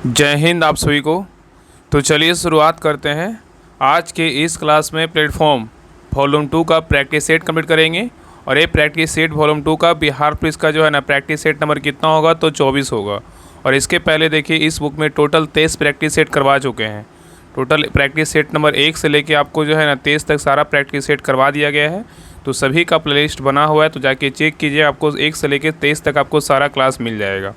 जय हिंद आप सभी को। तो चलिए शुरुआत करते हैं। आज के इस क्लास में प्लेटफॉर्म वॉल्यूम 2 का प्रैक्टिस सेट कंप्लीट करेंगे। और ये प्रैक्टिस सेट वॉल्यूम 2 का बिहार पुलिस का जो है ना प्रैक्टिस सेट नंबर कितना होगा, तो 24 होगा। और इसके पहले देखिए इस बुक में टोटल 23 प्रैक्टिस सेट करवा चुके हैं। टोटल प्रैक्टिस सेट नंबर 1 से लेके आपको जो है ना 23 तक सारा प्रैक्टिस सेट करवा दिया गया है। तो सभी का प्लेलिस्ट बना हुआ है, तो जाके चेक कीजिए, आपको 1 से लेके 23 तक आपको सारा क्लास मिल जाएगा।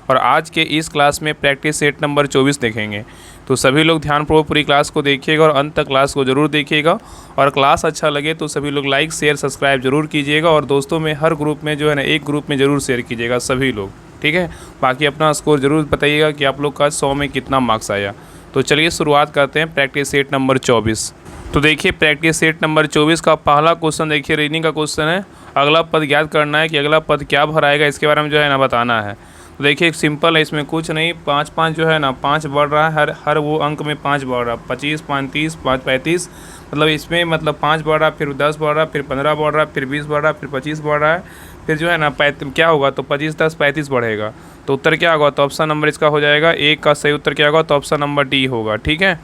और आज के इस क्लास में प्रैक्टिस सेट नंबर 24 देखेंगे। तो सभी लोग ध्यानपूर्वक पूरी क्लास को देखिएगा और अंत तक क्लास को ज़रूर देखिएगा। और क्लास अच्छा लगे तो सभी लोग लाइक शेयर सब्सक्राइब जरूर कीजिएगा। और दोस्तों में हर ग्रुप में जो है ना एक ग्रुप में ज़रूर शेयर कीजिएगा सभी लोग, ठीक है। बाकी अपना स्कोर ज़रूर बताइएगा कि आप लोग का 100 में कितना मार्क्स आया। तो चलिए शुरुआत करते हैं प्रैक्टिस सेट नंबर 24। तो देखिए प्रैक्टिस सेट नंबर 24 का पहला क्वेश्चन देखिए रीडिंग का क्वेश्चन है। अगला पद ज्ञात करना है कि अगला पद क्या भराएगा, इसके बारे में जो है ना बताना है। तो देखिए सिंपल है, इसमें कुछ नहीं, 5 जो है ना 5 बढ़ रहा है, हर वो अंक में 5 बढ़ रहा है। 25, 35, 5, 35, मतलब इसमें मतलब 5 बढ़ रहा, फिर 10 बढ़ रहा, फिर 15 बढ़ रहा, फिर 20 बढ़ रहा, फिर 25 बढ़ रहा है, फिर जो है ना क्या होगा, तो 25, 10, 35 बढ़ेगा। तो उत्तर क्या होगा, तो ऑप्शन नंबर इसका हो जाएगा एक का सही उत्तर क्या होगा, तो ऑप्शन नंबर डी होगा, ठीक है।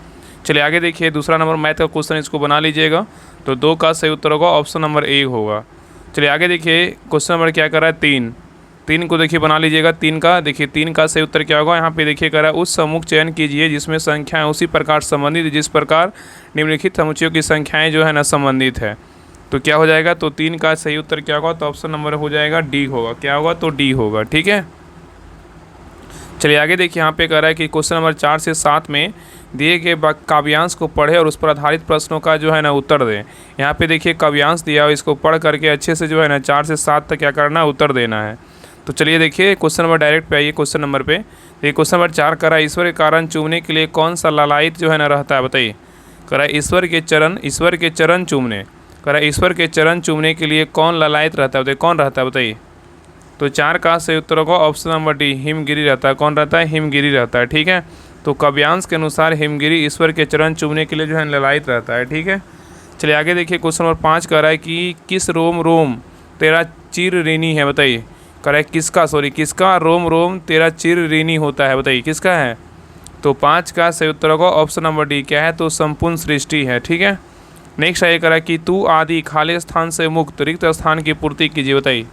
चलिए आगे देखिए दूसरा नंबर मैथ का क्वेश्चन, इसको बना लीजिएगा। तो 2 का सही उत्तर होगा ऑप्शन नंबर ए होगा। चलिए आगे देखिए क्वेश्चन नंबर क्या कर रहा है, 3 को देखिए बना लीजिएगा। 3 का देखिए 3 का सही उत्तर क्या होगा, यहाँ पे देखिए कह रहा है उस समूह चयन कीजिए जिसमें संख्याएं उसी प्रकार संबंधित जिस प्रकार निम्नलिखित समुच्चयों की संख्याएं जो है ना संबंधित है। तो क्या हो जाएगा, तो 3 का सही उत्तर क्या होगा, तो ऑप्शन नंबर हो जाएगा डी होगा। क्या होगा, तो डी होगा, ठीक है। चलिए आगे देखिए यहाँ पे कह रहा है कि क्वेश्चन नंबर 4 से 7 में दिए गए काव्यांश को पढ़े और उस पर आधारित प्रश्नों का जो है ना उत्तर दें। यहाँ पे देखिए काव्यांश दिया और इसको पढ़ करके अच्छे से जो है ना 4 से 7 तक क्या करना है, उत्तर देना है। तो चलिए देखिए क्वेश्चन नंबर डायरेक्ट पे आइए क्वेश्चन नंबर पे। ये क्वेश्चन नंबर 4 करा ईश्वर के कारण चूमने के लिए कौन सा लालायित जो है ना रहता है, बताइए। करा ईश्वर के चरण चूमने, करा ईश्वर के चरण चूमने के लिए कौन लालायित रहता है, बताइए कौन रहता है, बताइए। तो 4 का सही उत्तर होगा ऑप्शन नंबर डी, हिमगिरी रहता है। कौन रहता है, हिमगिरी रहता है, ठीक है। तो काव्यांश के अनुसार हिमगिरी ईश्वर के चरण चूमने के लिए जो है लालायित रहता है, ठीक है। चलिए आगे देखिए क्वेश्चन नंबर 5 कह रहा है कि किस रोम रोम तेरा चिर ऋणी है, बताइए। कह रहा है किसका रोम रोम तेरा चिर ऋणी होता है, बताइए किसका है। तो 5 का सही उत्तर होगा ऑप्शन नंबर डी, क्या है, तो संपूर्ण सृष्टि है, ठीक है। नेक्स्ट आगे कह रहा है कि तू आदि खाली स्थान से मुक्त रिक्त स्थान की पूर्ति कीजिए, बताइए।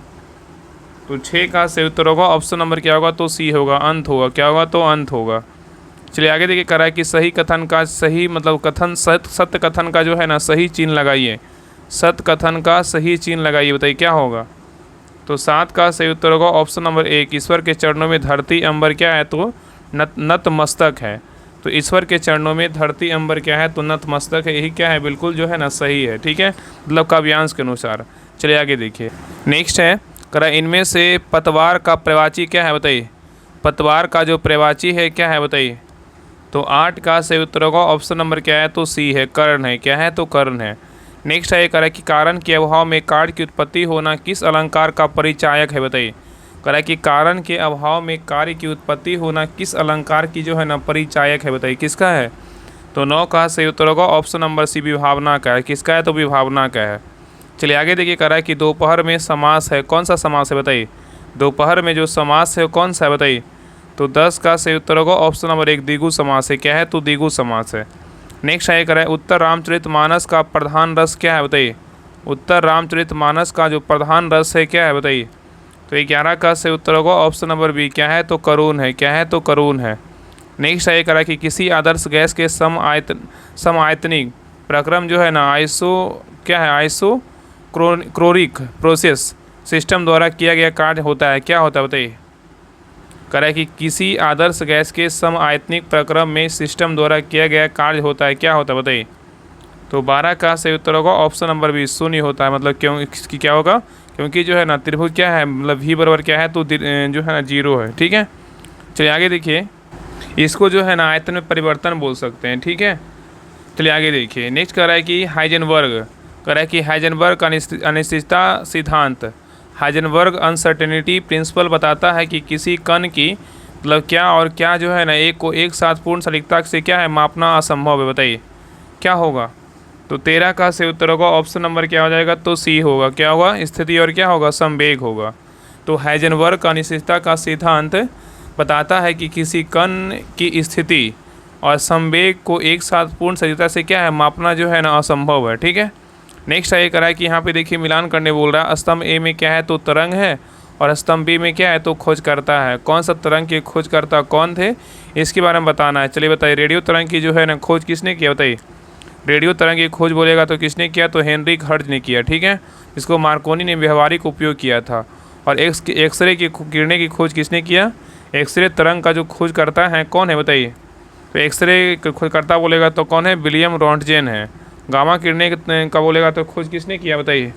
तो 6 का सही उत्तर होगा ऑप्शन नंबर क्या होगा, तो सी होगा, अंत होगा। क्या होगा, तो अंत होगा। चलिए आगे देखिए कह रहा है कि सही कथन का सही मतलब कथन सत्य कथन का जो है ना सही चिन्ह लगाइए। सत्य कथन का सही चिन्ह लगाइए, बताइए क्या होगा। तो 7 का सही उत्तर होगा ऑप्शन नंबर 1, ईश्वर के चरणों में धरती अंबर क्या है, तो नतमस्तक है। तो ईश्वर के चरणों में धरती अंबर क्या है, तो नतमस्तक है। यही क्या है, बिल्कुल जो है ना सही है, ठीक है, मतलब काव्यांश के अनुसार। चलिए आगे देखिए नेक्स्ट है, करा इनमें से पतवार का प्रवाची क्या है, बताइए। पतवार का जो प्रवाची है क्या है, बताइए। तो 8 का सही उत्तर होगा ऑप्शन नंबर क्या है, तो सी है, कर्ण है। क्या है, तो कर्ण है। नेक्स्ट है कह रहा है कि कारण के अभाव में कार्य की उत्पत्ति होना किस अलंकार का परिचायक है, बताइए। कह रहा है कि कारण के अभाव में कार्य की उत्पत्ति होना किस अलंकार की जो है ना परिचायक है, बताइए किसका है। तो 9 का सही उत्तर होगा ऑप्शन नंबर सी, विभावना का है। किसका है, तो विभावना का है। चलिए आगे देखिए कह रहा है कि दोपहर में समास है, कौन सा समास है, बताइए। दोपहर में जो समास है कौन सा है, बताइए। तो 10 का सही उत्तर होगा ऑप्शन नंबर 1, द्विगु समास है। क्या है, तो द्विगु समास है। नेक्स्ट आगे कह रहा है उत्तर रामचरितमानस का प्रधान रस क्या है, बताइए। उत्तर रामचरितमानस का जो प्रधान रस है क्या है, बताइए। तो 11 का सही उत्तर होगा ऑप्शन नंबर बी, क्या है, तो करुण है। क्या है, तो करुण है। नेक्स्ट आगे कह रहा है कि किसी आदर्श गैस के समआयतनिक प्रक्रम जो है ना आइसो क्रोरिक प्रोसेस सिस्टम द्वारा किया गया कार्य होता है। क्या होता है, बताइए। कह रहा है कि किसी आदर्श गैस के समआयतनिक प्रक्रम में सिस्टम द्वारा किया गया कार्य होता है। क्या होता है, बताइए। तो 12 का सही उत्तर होगा ऑप्शन नंबर बी, शून्य होता है। मतलब क्यों, इसकी क्या होगा, क्योंकि जो है ना त्रिभुज क्या है, मतलब v बराबर क्या है, तो जो है ना 0 है, ठीक है। चलिए आगे देखिए इसको जो है ना आयतन में परिवर्तन बोल सकते हैं, ठीक है। चलिए आगे देखिए नेक्स्ट कह रहा है कि हाइजेनबर्ग का अनिश्चितता सिद्धांत, हाइजेनबर्ग अनसर्टेनिटी प्रिंसिपल बताता है कि किसी कण की मतलब क्या और क्या जो है ना एक को एक साथ पूर्ण सटीकता से क्या है मापना असंभव है, बताइए क्या होगा। तो 13 का सही उत्तर होगा ऑप्शन नंबर क्या हो जाएगा, तो सी होगा। क्या होगा, स्थिति और क्या होगा, संवेग होगा। तो हाइजेनबर्ग का अनिश्चितता का सिद्धांत बताता है कि किसी कण की स्थिति और संवेग को एक साथ पूर्ण सटीकता से क्या है मापना जो है ना असंभव है। ठीक है। नेक्स्ट ये करा है कि यहाँ पे देखिए मिलान करने बोल रहा है। स्तंभ ए में क्या है तो तरंग है और स्तंभ बी में क्या है तो खोजकर्ता है। कौन सा तरंग के खोजकर्ता कौन थे इसके बारे में बताना है। चलिए बताइए, रेडियो तरंग की जो है ना खोज किसने किया बताइए। रेडियो तरंग की खोज बोलेगा तो किसने किया तो हेनरिक हर्ट्ज ने किया। ठीक है। इसको मार्कोनी ने व्यवहारिक उपयोग किया था। और एक्सरे की किरणें की खोज किसने किया। एक्सरे तरंग का जो खोज करता है कौन है बताइए। तो एक्सरे खोजकर्ता बोलेगा तो कौन है, विलियम रॉन्टजेन है। गामा किरणें का बोलेगा तो खोज किसने किया बताइए।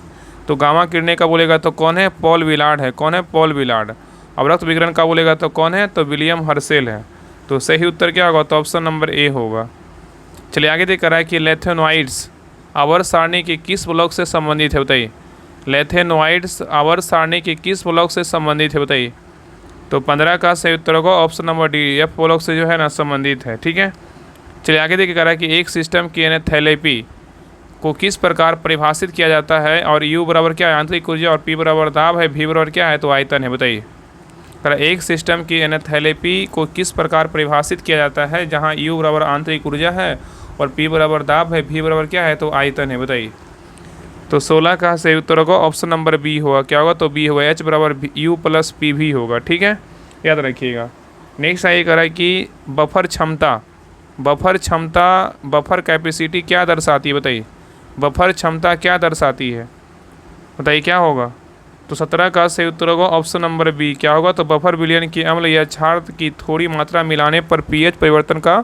तो गामा किरणें का बोलेगा तो कौन है, पॉल विलार्ड है। कौन है, पॉल विलार्ड। अब रक्त विकिरण का बोलेगा तो कौन है, तो विलियम हर्शेल है। तो सही उत्तर क्या होगा, तो ऑप्शन नंबर ए होगा। चलिए आगे देख रहा है कि लैथेनोइड्स आवर्त सारणी के किस ब्लॉक से संबंधित है बताइए। लैथेनोइड्स आवर्त सारणी के किस ब्लॉक से संबंधित है बताइए। तो 15 का सही उत्तर होगा option number D, F block से जो है ना संबंधित है। ठीक है। चलिए आगे देखिए कह रहा है कि एक सिस्टम की एनथैलेपी को किस प्रकार परिभाषित किया जाता है और U बराबर क्या है आंतरिक ऊर्जा और P बराबर दाब है, V बराबर क्या है तो आयतन है बताइए। कह रहा है एक सिस्टम की एनथैलेपी को किस प्रकार परिभाषित किया जाता है जहाँ U बराबर आंतरिक ऊर्जा है और P बराबर दाब है, V बराबर क्या है तो आयतन है बताइए। तो 16 का सही उत्तर होगा ऑप्शन नंबर बी होगा। क्या होगा तो बी होगा, H बराबर U प्लस PV होगा। ठीक है, याद रखिएगा। नेक्स्ट आइए कह रहा है कि बफर कैपेसिटी क्या दर्शाती है बताइए। बफर क्षमता क्या दर्शाती है बताइए, क्या होगा। तो 17 का सही उत्तर होगा ऑप्शन नंबर बी। क्या होगा तो बफर विलयन की अम्ल या क्षार की थोड़ी मात्रा मिलाने पर pH परिवर्तन का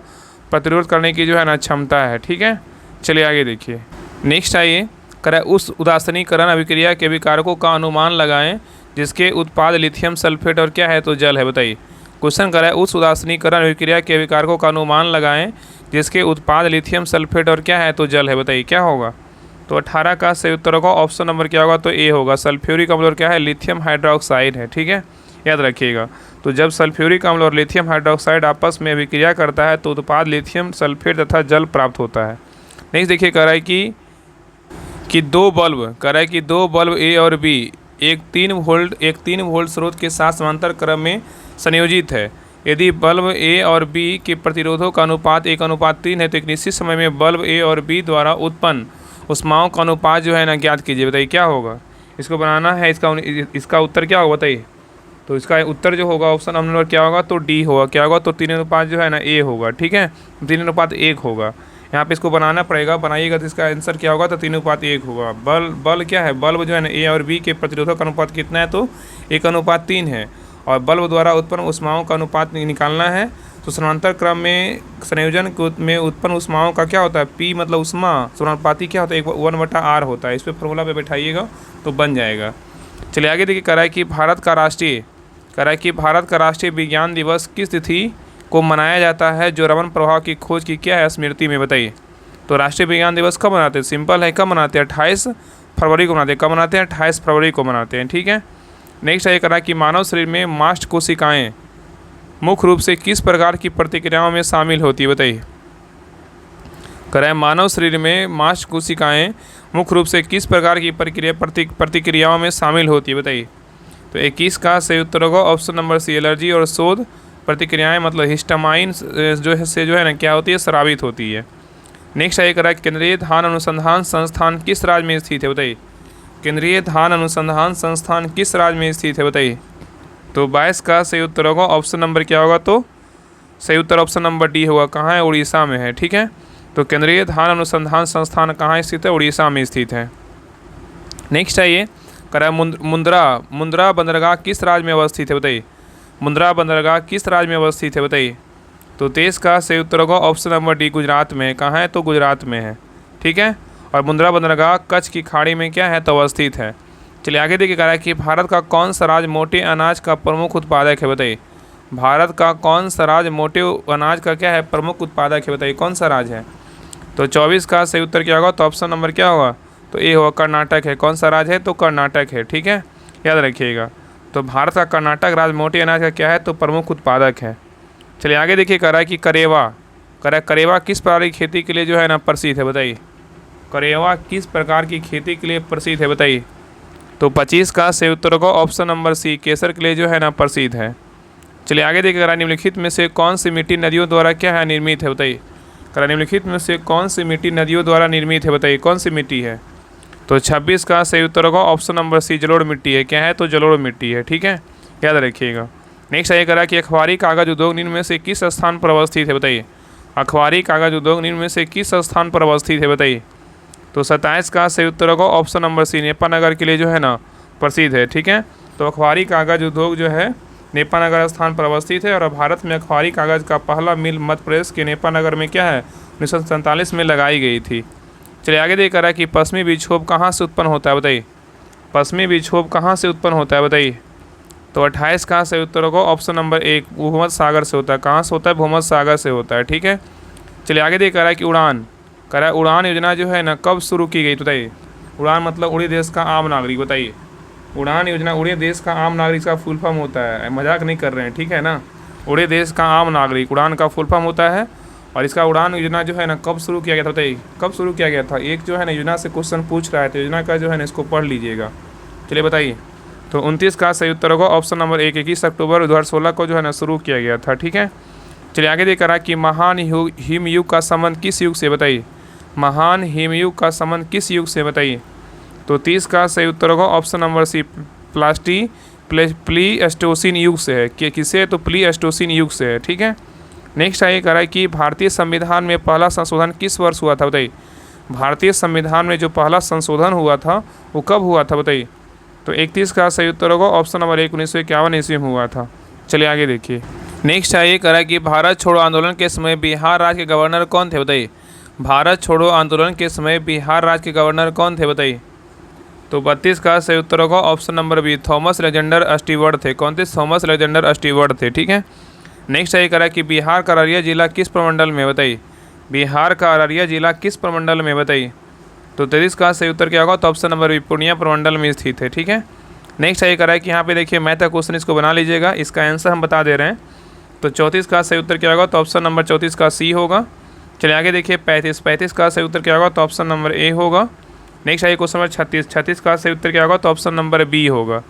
प्रतिरोध करने की जो है ना क्षमता है। ठीक है। चलिए आगे देखिए। नेक्स्ट आइए करें उस उदासीनीकरण अभिक्रिया के विकारकों का अनुमान लगाएं जिसके उत्पाद लिथियम सल्फेट और क्या है तो जल है बताइए। क्वेश्चन करें उस उदासीनीकरण अभिक्रिया के विकारकों का अनुमान लगाएं जिसके उत्पाद लिथियम सल्फेट और क्या है तो जल है बताइए, क्या होगा। तो 18 का सही उत्तर होगा ऑप्शन नंबर क्या होगा तो ए होगा, सल्फ्यूरिक अम्ल और क्या है लिथियम हाइड्रोक्साइड है। ठीक है, याद रखिएगा। तो जब सल्फ्यूरिक अम्ल और लिथियम हाइड्रोक्साइड आपस में अभिक्रिया करता है तो उत्पाद लिथियम सल्फेट तथा जल प्राप्त होता है। नेक्स्ट देखिए कह रहा है कि दो बल्ब ए और बी एक 3 वोल्ट स्रोत के साथ समांतर क्रम में संयोजित है। यदि बल्ब ए और बी के प्रतिरोधों का अनुपात 1:3 है तो एक निश्चित समय में बल्ब ए और बी द्वारा उत्पन्न ऊष्माओं का अनुपात जो है ना ज्ञात कीजिए बताइए, क्या होगा। इसको बनाना है, इसका उत्तर क्या होगा बताइए। तो इसका उत्तर जो होगा ऑप्शन नंबर क्या होगा तो डी होगा। क्या होगा तो 3:5 जो है ना ए होगा। ठीक है, 3:1 होगा। यहाँ पे इसको बनाना पड़ेगा, बनाइएगा तो इसका आंसर क्या होगा तो 3:1 होगा। बल्ब क्या है, बल्ब जो है ना ए और बी के प्रतिरोधक का अनुपात कितना है तो 1:3 है और बल्ब द्वारा उत्पन्न ऊष्माओं का अनुपात निकालना है। तो समांतर क्रम में संयोजन में उत्पन्न ऊष्माओं का क्या होता है, पी मतलब ऊष्मा समानुपाती क्या होता है 1/r होता है। इस पर फॉर्मूला पे बैठाइएगा तो बन जाएगा। चलिए आगे देखिए कह रहा है कि भारत का राष्ट्रीय विज्ञान दिवस किस तिथि को मनाया जाता है जो रमन प्रभाव की खोज की क्या है स्मृति में बताइए। तो राष्ट्रीय विज्ञान दिवस कब मनाते हैं, सिंपल है, कब मनाते हैं 28 फरवरी को मनाते हैं। कब मनाते हैं 28 फरवरी को मनाते हैं। ठीक है। नेक्स्ट ये कह रहा है कि मानव शरीर में मास्ट कोशिकाएं मुख्य रूप से किस प्रकार की प्रतिक्रियाओं में शामिल होती है बताइए। कह रहा है मानव शरीर में मास्ट कोशिकाएं मुख्य रूप से किस प्रकार की प्रतिक्रियाओं में शामिल होती है बताइए। तो 21 का सही उत्तर होगा ऑप्शन नंबर सी, एलर्जी और शोध प्रतिक्रियाएं मतलब हिस्टामाइन जो है ना क्या होती है स्रावित होती है। नेक्स्ट ये कह रहा है केंद्रीय धान अनुसंधान संस्थान किस राज्य में स्थित है बताइए। केंद्रीय धान अनुसंधान संस्थान किस राज्य में स्थित है बताइए। तो 22 का सही उत्तर होगा ऑप्शन नंबर क्या होगा तो सही उत्तर ऑप्शन नंबर डी होगा। कहाँ है, उड़ीसा में है। ठीक है। तो केंद्रीय धान अनुसंधान संस्थान कहाँ स्थित है, उड़ीसा में स्थित है। नेक्स्ट है ये कह रहा है मुंद्रा बंदरगाह किस राज्य में अवस्थित है बताइए। मुंद्रा बंदरगाह किस राज्य में अवस्थित है बताइए। तो 23 का सही उत्तर होगा ऑप्शन नंबर डी, गुजरात में। कहाँ है तो गुजरात में है। ठीक है। और मुंद्रा बंदरगाह कच्छ की खाड़ी में क्या है तो अवस्थित है। चलिए आगे देखिए कह रहा है कि भारत का कौन सा राज्य मोटे अनाज का प्रमुख उत्पादक है बताइए। भारत का कौन सा राज्य मोटे अनाज का क्या है प्रमुख उत्पादक है बताइए, कौन सा राज्य है। तो 24 का सही उत्तर क्या होगा तो ऑप्शन नंबर क्या होगा तो ए होगा, कर्नाटक है। कौन सा राज्य है तो कर्नाटक है। ठीक है, याद रखिएगा। तो भारत का कर्नाटक राज्य मोटे अनाज का क्या है तो प्रमुख उत्पादक है। चलिए आगे देखिए कह रहा है कि करेवा किस प्रकार की खेती के लिए जो है ना प्रसिद्ध है बताइए। करेवा किस प्रकार की खेती के लिए प्रसिद्ध है बताइए। तो 25 का सही उत्तर होगा ऑप्शन नंबर सी, केसर के लिए जो है ना प्रसिद्ध है। चलिए आगे देखिए, करा निम्नलिखित में से कौन सी मिट्टी नदियों द्वारा क्या है निर्मित है, बताइए। करा निम्नलिखित में से कौन सी मिट्टी नदियों द्वारा निर्मित है, बताइए कौन सी मिट्टी है। तो 26 का सही उत्तर होगा ऑप्शन नंबर सी, जलोढ़ मिट्टी है। क्या है, तो जलोढ़ मिट्टी है, ठीक है, याद रखिएगा। नेक्स्ट आइए करा कि अखबारी कागज उद्योग निम्न में से किस स्थान पर अवस्थित है, बताइए। अखबारी कागज उद्योग निम्न में से किस स्थान पर अवस्थित है, बताइए। तो 27 का सही उत्तर होगा ऑप्शन नंबर सी, नेपानगर के लिए जो है ना प्रसिद्ध है, ठीक है। तो अखबारी कागज उद्योग जो है नेपानगर स्थान पर अवस्थित है। और भारत में अखबारी कागज का पहला मिल मध्य प्रदेश के नेपानगर में क्या है 1947 में लगाई गई थी। चलिए आगे देख रहा है कि पश्चिमी विक्षोभ कहाँ से उत्पन्न होता है, बताइए। पश्चिमी विक्षोभ कहाँ से उत्पन्न होता है, बताइए। तो 28 का सही उत्तर होगा ऑप्शन नंबर 1, भूमध्य सागर से होता है। कहाँ से होता है, भूमध्य सागर से होता है, ठीक है। चलिए आगे देख रहा है कि उड़ान करा, उड़ान योजना जो है ना कब शुरू की गई, बताइए। उड़ान मतलब उड़े देश का आम नागरिक, बताइए। उड़ान योजना उड़े देश का आम नागरिक का फुल फॉर्म होता है, मजाक नहीं कर रहे हैं, ठीक है ना। उड़े देश का आम नागरिक उड़ान का फुल फॉर्म होता है। और इसका उड़ान योजना जो है ना कब शुरू किया गया था, बताइए कब शुरू किया गया था। एक जो है ना योजना से क्वेश्चन पूछ रहा है, तो योजना का जो है ना इसको पढ़ लीजिएगा। चलिए बताइए। तो 29 का सही उत्तर होगा ऑप्शन नंबर 1, 21 अक्टूबर 2016 को जो है ना शुरू किया गया था, ठीक है। चलिए आगे देख रहा है कि महान हिमयुग का संबंध किस युग से, बताइए। महान हिमयुग का संबंध किस युग से, बताइए। तो 30 का सही उत्तर होगा ऑप्शन नंबर सी, प्लीस्टोसीन युग से है। किसे, तो प्लीस्टोसीन युग से है, ठीक है। नेक्स्ट आइए करा है कि भारतीय संविधान में पहला संशोधन किस वर्ष हुआ था, बताइए। भारतीय संविधान में जो पहला संशोधन हुआ था वो कब हुआ था, बताइए। तो 31 का सही उत्तर होगा ऑप्शन नंबर 1, 1951 ईस्वी में हुआ था। चलिए आगे देखिए। नेक्स्ट आइए करा है कि भारत छोड़ो आंदोलन के समय बिहार राज्य के गवर्नर कौन थे, बताइए। भारत छोड़ो आंदोलन के समय बिहार राज्य के गवर्नर कौन थे, बताइए। तो 32 का सही उत्तर होगा option number B, Thomas Alexander Stewart थे। कौन थे, थॉमस अलेक्जेंडर स्टीवर्ट थे, ठीक है। नेक्स्ट आइए करा कि बिहार का अररिया जिला किस प्रमंडल में, बताइए। बिहार का अररिया जिला किस प्रमंडल में, बताइए। तो 23 का सही उत्तर क्या होगा, तो ऑप्शन नंबर बी, पूर्णिया प्रमंडल में स्थित है, ठीक है। नेक्स्ट आइए करा है कि यहाँ पे देखिए मैथ का क्वेश्चन, इसको बना लीजिएगा, इसका आंसर हम बता दे रहे हैं। तो 34 का सही उत्तर क्या होगा, तो ऑप्शन नंबर 34 का सी होगा। चलिए आगे देखिए 35 का सही उत्तर क्या होगा, तो ऑप्शन नंबर ए होगा। नेक्स्ट आइए क्वेश्चन नंबर 36 का सही उत्तर क्या होगा, तो ऑप्शन नंबर बी होगा।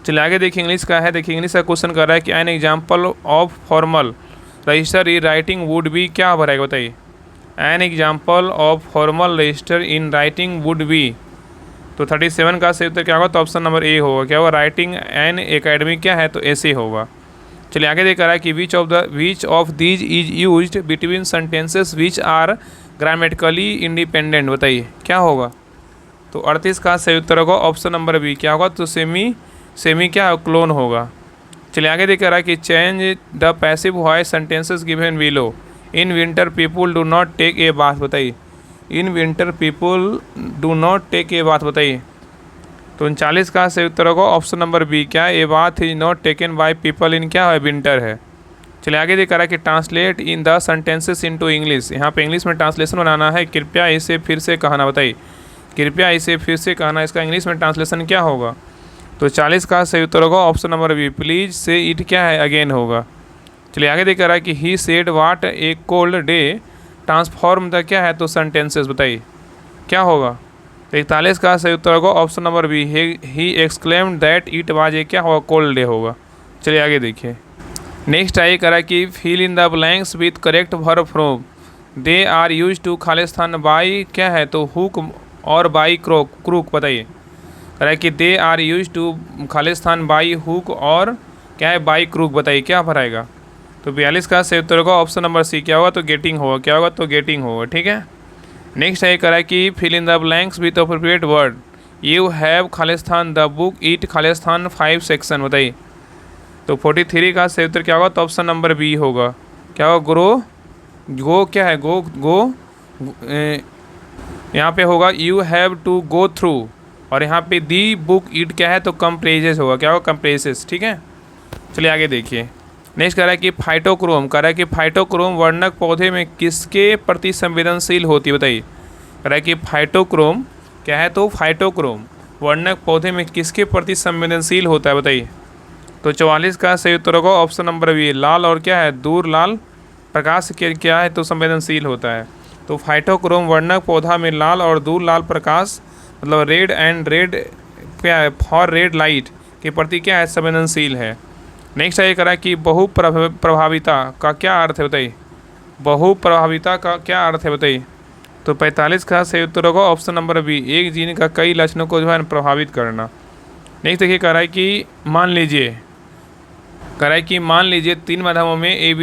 चलिए आगे देखिए इंग्लिश का है, देखिए इंग्लिश का क्वेश्चन कर रहा है कि an example of formal register in writing would be, क्या भरेगा, बताइए। An example of formal register in writing would be. तो 37 का सही उत्तर क्या होगा, तो ऑप्शन नंबर ए होगा। क्या होगा, राइटिंग एन एकेडमी क्या है, तो ऐसे होगा। चलिए आगे देख रहा है कि which of these is used between sentences which are grammatically independent, बताइए क्या होगा। तो 38 का सही उत्तर होगा ऑप्शन नंबर बी, क्या होगा, तो सेमी क्या क्लोन होगा। चलिए आगे देख रहा है कि change the passive voice sentences given below. In winter people do not take a bath, बताइए। In winter people do not take a bath, बताइए। तो 39 का सही उत्तर होगा ऑप्शन नंबर बी, क्या a bath is not taken by people in क्या है, विंटर है। चलिए आगे देख रहा है कि translate in the sentences into English. यहाँ पे इंग्लिश में ट्रांसलेशन बनाना है, कृपया इसे फिर से कहना, बताइए। कृपया इसे फिर से कहना, इसका इंग्लिश में ट्रांसलेशन क्या होगा। तो 40 का सही उत्तर होगा ऑप्शन नंबर बी, प्लीज से इट क्या है, अगेन होगा। चलिए आगे देख रहा है कि he said what a cold day transform the क्या है, तो सेंटेंसेस, बताइए क्या होगा। तो 41 का सही उत्तर होगा option number B, he exclaimed that it was a क्या होगा, कोल्ड डे होगा। चलिए आगे देखिए। नेक्स्ट आइए करा कि fill in the blanks with correct verb from. They are used to खालिस्तान बाई क्या है, तो हुक और बाई क्रूक, बताइए। करा कि दे आर यूज टू खालिस्तान बाई हुक और क्या है, बाई क्रूक, बताइए क्या भराएगा। तो 42 का सही उत्तर होगा ऑप्शन नंबर सी, क्या होगा, तो गेटिंग होगा। क्या होगा, तो गेटिंग होगा, ठीक है। नेक्स्ट है करा कि fill in the blanks with appropriate word. You have खालिस्तान द बुक इट खालिस्तान 5 सेक्शन, बताइए। तो 43 का सही उत्तर क्या होगा, तो ऑप्शन नंबर बी होगा। क्या होगा, गो क्या है, गो यहाँ पे होगा you have to go through, और यहाँ पे दी बुक इट क्या है, तो कंप्रेजेस होगा। क्या होगा, कंप्रेसेस, ठीक है। चलिए आगे देखिए। नेक्स्ट कह रहा है कि फाइटोक्रोम, कह रहा है कि फाइटोक्रोम वर्णक पौधे में किसके प्रति संवेदनशील होती है, बताइए। कह रहा है कि फाइटोक्रोम क्या है, तो फाइटोक्रोम वर्णक पौधे में किसके प्रति संवेदनशील होता है, बताइए। तो 44 का सही उत्तर होगा ऑप्शन नंबर बी, लाल और क्या है, दूर लाल प्रकाश के क्या है, तो संवेदनशील होता है। तो फाइटोक्रोम वर्णक पौधा में लाल और दूर लाल प्रकाश मतलब रेड एंड रेड क्या है, फॉर रेड लाइट के प्रति क्या है, संवेदनशील है। नेक्स्ट है ये करा कि बहुप्रभाविता का क्या अर्थ है बताइए। बहुप्रभाविता का क्या अर्थ है बताइए। तो 45 का सही उत्तर होगा ऑप्शन नंबर बी, एक जीन का कई लक्षणों को जो है प्रभावित करना। नेक्स्ट देखिए कह रहा है कि मान लीजिए 3 माध्यमों में ए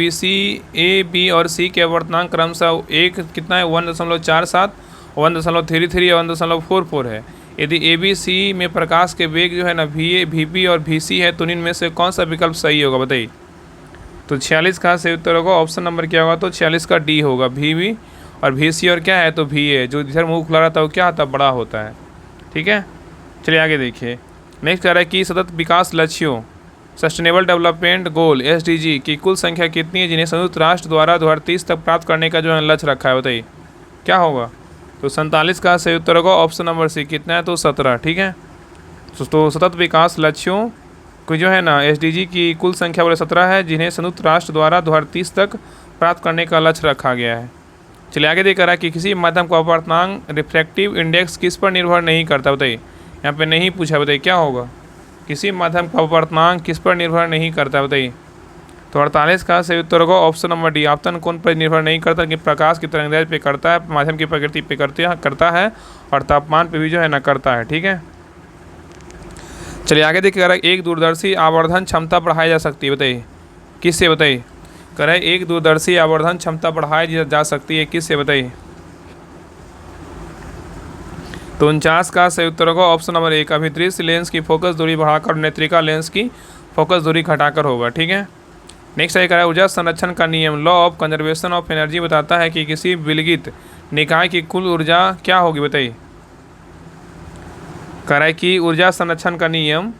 बी और सी के अपवर्तनांक क्रमशः एक कितना है 1.47, 1.33 और 1.44 है। यदि ए बी सी में प्रकाश के वेग जो है ना वी बी और वी सी है तो इनमें से कौन सा विकल्प सही होगा बताइए। तो 46 का सही उत्तर होगा ऑप्शन नंबर क्या होगा, तो 46 का डी होगा, वी बी और वी सी और क्या है तो वी ए, जो इधर मुंह खुला रहता है वो क्या होता है बड़ा होता है। ठीक है, चलिए आगे देखिए। नेक्स्ट कह रहा है कि सतत विकास लक्ष्यों सस्टेनेबल डेवलपमेंट गोल SDG की कुल संख्या कितनी है जिन्हें संयुक्त राष्ट्र द्वारा 2030 तक प्राप्त करने का जो है लक्ष्य रखा है बताइए, क्या होगा। तो 47 का सही उत्तर होगा ऑप्शन नंबर सी, कितना है तो 17। ठीक है, तो सतत विकास लक्ष्यों को जो है ना SDG की कुल संख्या बोले 17 है जिन्हें संयुक्त राष्ट्र द्वारा 2030 तक प्राप्त करने का लक्ष्य रखा गया है। चलिए आगे देख रहा है कि किसी माध्यम का अपवर्तनांक रिफ्रैक्टिव इंडेक्स किस पर निर्भर नहीं करता बताइए। यहाँ पे नहीं पूछा बताइए, क्या होगा। किसी माध्यम का अपवर्तनांक किस पर निर्भर नहीं करता बताइए। तो 48 का सही उत्तर होगा ऑप्शन नंबर डी, आपतन कोण पर निर्भर नहीं करता कि प्रकाश की तरंगदैर्घ्य पे करता है, माध्यम की प्रकृति पे करता है और तापमान पे भी जो है ना करता है। ठीक है, चलिए आगे देखिए कह रहा है एक दूरदर्शी आवर्धन क्षमता बढ़ाई जा सकती है बताइए, किससे बताइए। कह रहा है एक दूरदर्शी आवर्धन क्षमता बढ़ाई जा सकती है किससे बताइए। तो 49 का सही उत्तर होगा ऑप्शन नंबर एक, अभिदृश्य लेंस की फोकस दूरी बढ़ाकर नेत्रिका लेंस की फोकस दूरी घटाकर होगा। ठीक है, नेक्स्ट है कह रहा है ऊर्जा संरक्षण का नियम law of conservation of energy बताता है कि किसी विलगित निकाय की कुल ऊर्जा क्या होगी बताइए। कह रहा है कि ऊर्जा संरक्षण का नियम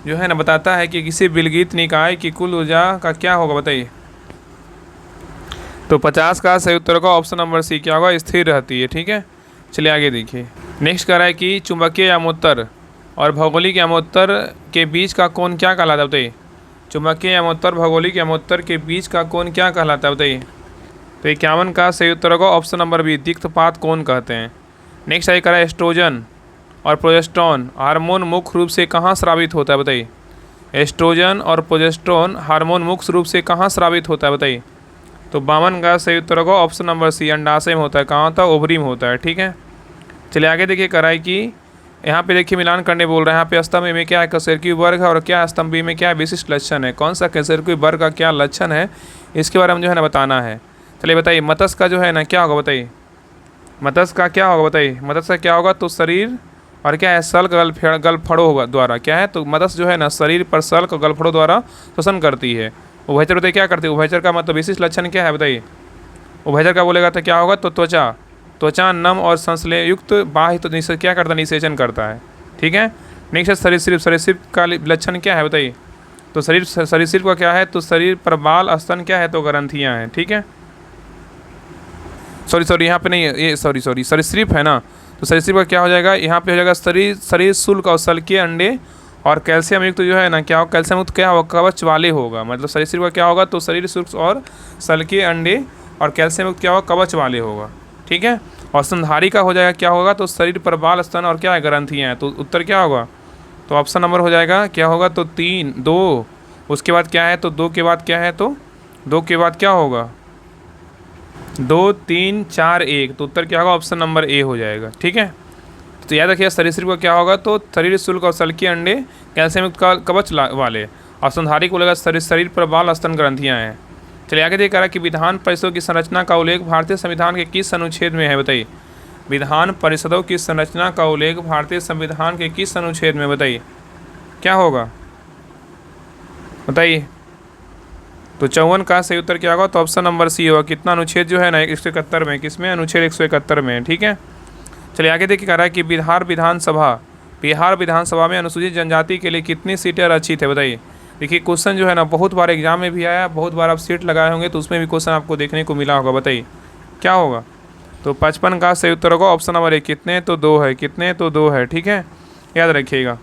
जो है ना बताता है कि किसी विलगित निकाय की कुल ऊर्जा का क्या होगा बताइए। तो 50 का सही उत्तर होगा ऑप्शन नंबर सी, क्या होगा स्थिर रहती है। ठीक है, चलिए आगे देखिए। नेक्स्ट कह रहा है कि चुंबकीय यामोत्तर और भौगोलिक यामोत्तर के बीच का कोण क्या कहलाता है बताइए। चुंबकीय यामोत्तर भौगोलिक यामोत्तर के बीच का कोण क्या कहलाता है बताइए। तो 51 का सही उत्तर होगा ऑप्शन नंबर बी, दिक्तपात कोण कहते हैं। नेक्स्ट है कह रहा है एस्ट्रोजन और प्रोजेस्टेरोन हार्मोन मुख्य रूप से कहाँ स्रावित होता है बताइए। एस्ट्रोजन और प्रोजेस्टेरोन हार्मोन मुख्य रूप से कहाँ स्रावित होता है बताइए। तो 52 का सही उत्तर होगा ऑप्शन नंबर सी, अंडाशय में होता है, कहाँ होता है ओवरी में होता है। ठीक है, चलिए आगे देखिए कह रहा है कि यहाँ पे देखिए मिलान करने बोल रहे हैं। यहाँ पे स्तंभ में क्या है कशेरुकी वर्ग है और क्या स्तंभ बी में क्या है विशिष्ट लक्षण है। कौन सा कशेरुकी वर्ग का क्या लक्षण है इसके बारे में जो है ना बताना है। चलिए बताइए मत्स्य का जो है ना क्या होगा बताइए। मत्स्य का क्या होगा बताइए। मत्स्य का क्या होगा तो शरीर और क्या है सल गलफड़ों होगा द्वारा क्या है। तो मत्स्य जो है ना शरीर पर सल गलफड़ों द्वारा शोषण करती है। उभयचर बताइए क्या करती है। उभयचर का मतलब विशिष्ट लक्षण क्या है बताइए। उभयचर का बोलेगा तो क्या होगा तो त्वचा नम और संश्लेषयुक्त बाह्य तो क्या करता है निषेचन करता है। ठीक है, नेक्स्ट है सरीसृप का लक्षण क्या है बताइए। तो सरीसृप का क्या है तो शरीर पर बाल स्तन क्या है तो ग्रंथियां हैं। ठीक है, सॉरी यहाँ पे नहीं है ये सॉरी सरीसृप है ना। तो सरीसृप का क्या हो जाएगा यहाँ पे हो जाएगा शरीर शुल्क और सल्कीय अंडे और कैल्शियम युक्त जो है ना क्या हो कैल्शियम युक्त क्या होगा कवच वाले होगा। मतलब सरीसृप का क्या होगा तो शरीर शुल्क और सल्कीय अंडे और कैल्शियम युक्त क्या होगा कवच वाले होगा। ठीक है, और स्तनधारी का हो जाएगा क्या होगा तो शरीर पर बाल स्तन और क्या है ग्रंथियाँ हैं। तो उत्तर क्या होगा तो ऑप्शन नंबर हो जाएगा क्या होगा तो 3 2 उसके बाद क्या है तो 2 के बाद क्या है तो 2 के बाद क्या होगा 2 3 4 1। तो उत्तर क्या होगा ऑप्शन नंबर ए हो जाएगा। ठीक है, तो याद रखिए सरीसृप का क्या होगा तो शरीर शुल्क और सल्कीय अंडे कैल्शियम युक्त कवच वाले और स्तनधारी को बोलेगा शरीर पर बाल स्तन ग्रंथियाँ हैं। चलिए आगे देखा रहा कि विधान परिषदों की संरचना का उल्लेख भारतीय संविधान के किस अनुच्छेद में है बताइए। विधान परिषदों की संरचना का उल्लेख भारतीय संविधान के किस अनुच्छेद में बताइए, क्या होगा बताइए। तो 54 का सही उत्तर क्या होगा तो ऑप्शन नंबर सी होगा। कितना अनुच्छेद जो है ना 171 में, किसमें अनुच्छेद 171 में। ठीक है, चलिए आगे देखिए कह रहा है कि बिहार विधानसभा में अनुसूचित जनजाति के लिए कितनी सीटें आरक्षित है बताइए। देखिए क्वेश्चन जो है ना बहुत बार एग्जाम में भी आया, बहुत बार आप सीट लगाए होंगे तो उसमें भी क्वेश्चन आपको देखने को मिला होगा। बताइए क्या होगा। तो 55 का सही उत्तर होगा ऑप्शन नंबर 1, कितने तो 2 है, कितने तो 2 है। ठीक है, याद रखिएगा।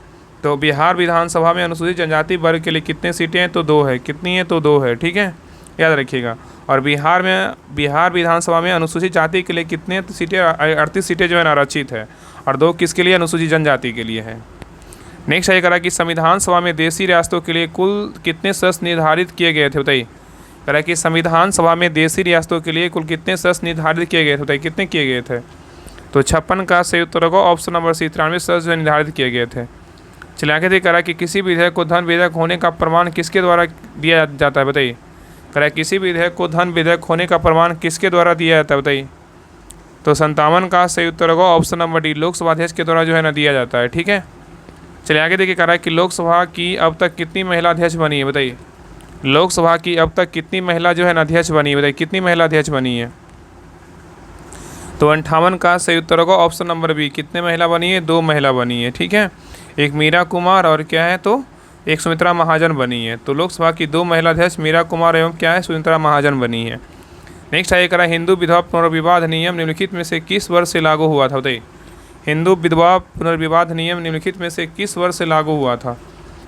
तो बिहार विधानसभा में अनुसूचित जनजाति वर्ग के लिए कितने सीटें हैं तो 2 है, कितनी है तो 2 है। ठीक है, याद रखिएगा। और बिहार विधानसभा में अनुसूचित जाति के लिए कितने सीटें 38 सीटें जो है ना आरक्षित है और 2 किसके लिए अनुसूचित जनजाति के लिए है। नेक्स्ट है करा कि संविधान सभा में देशी रियासतों के लिए कुल कितने सदस्य निर्धारित किए गए थे, बताइए। करा कि संविधान सभा में देशी रियासतों के लिए कुल कितने सदस्य निर्धारित किए गए थे, बताइए कितने किए गए थे। तो 56 का सही उत्तर होगा ऑप्शन नंबर सी, 93 सदस्य जो निर्धारित किए गए थे। चलिए आगे देखिए, करा कि किसी विधेयक को धन विधेयक होने का प्रमाण किसके द्वारा दिया जाता है, बताइए। करा किसी विधेयक को धन विधेयक होने का प्रमाण किसके द्वारा दिया जाता है, बताइए। तो 57 का सही उत्तर होगा ऑप्शन नंबर डी, लोकसभा अध्यक्ष के द्वारा जो है ना दिया जाता है, ठीक है। चलिए आगे देखिए, करा कि लोकसभा की अब तक कितनी महिला अध्यक्ष बनी है, बताइए। लोकसभा की अब तक कितनी महिला जो है ना अध्यक्ष बनी है, बताइए कितनी महिला अध्यक्ष बनी है। तो 58 का सही उत्तर होगा ऑप्शन नंबर बी, कितने महिला बनी है, 2 महिला बनी है, ठीक है। एक मीरा कुमार और क्या है, तो एक सुमित्रा महाजन बनी है। तो लोकसभा की 2 महिला अध्यक्ष मीरा कुमार एवं क्या है, सुमित्रा महाजन बनी है। नेक्स्ट है करा हिंदू विधवा पुनर्विवाह अधिनियम निम्नलिखित में से किस वर्ष से लागू हुआ था, बताइए। हिंदू विधवा पुनर्विवाह अधिनियम निम्नलिखित में से किस वर्ष से लागू हुआ था।